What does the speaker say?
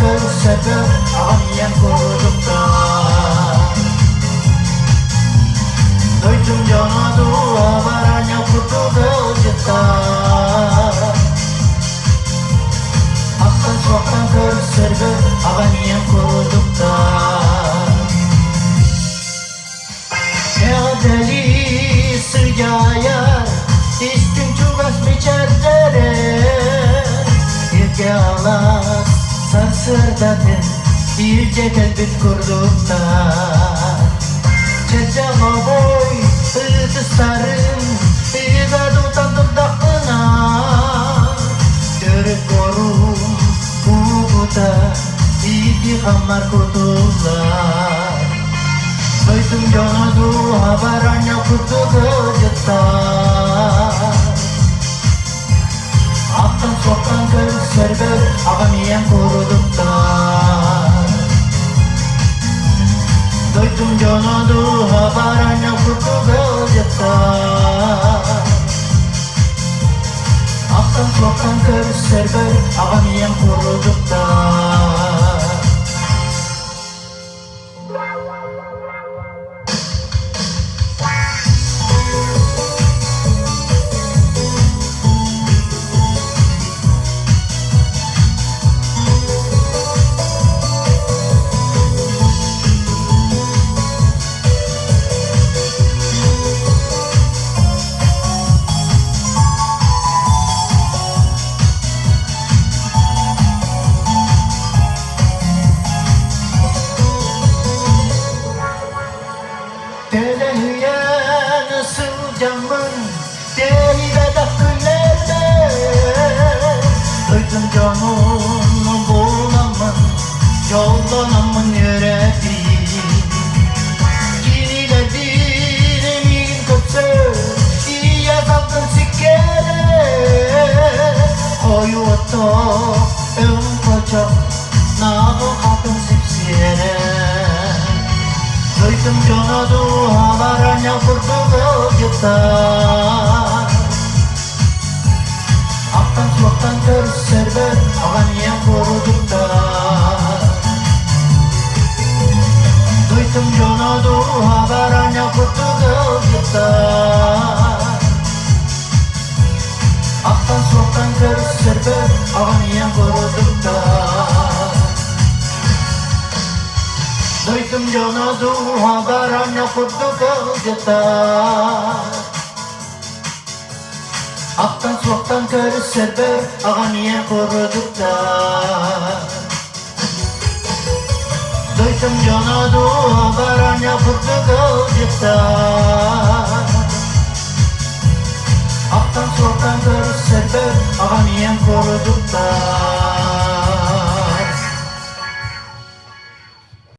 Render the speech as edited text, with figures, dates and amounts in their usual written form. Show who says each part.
Speaker 1: terseber ağam yang korudukta. Duydum cana dua baranya kutu geceta. Aktan soktan terseber ağam yang korudukta. Ya deli sırgaya istim çugas biçerdere. İlke alas sarsırdaten bir ceket kurdukta. Çeçama boy ıtısların bir gadutan dudakına. Dörük korum kubuta iki kamar kurtullar. Duydum cana dua baranya kutu gejetar. Aktan soktan terseber ağam yang korudukta. Duydum cana dua baranya kutu gejetar. Aktan soktan terseber ağam yang korudukta. Telehiyen sıcamın değibedah güllerde. Duydum canımın bulamın yollanamın yüreği. Kiniledir emin kötü iya kalkın sikere. Koyu oto ön kocak nağı kalkın sipsiyere. Duydum cana dua baranya kutu gejetar. Aktan soktan terseber ağam yang korudukta. Duydum cana dua baranya kutu gejetar. Aktan soktan terseber ağam yang korudukta. Duydum cana dua baranya kutu gejetar. Aktan soktan terseber ağam yang korudukta. Duydum cana dua baranya kutu gejetar. Aktan soktan terseber ağam yang korudukta.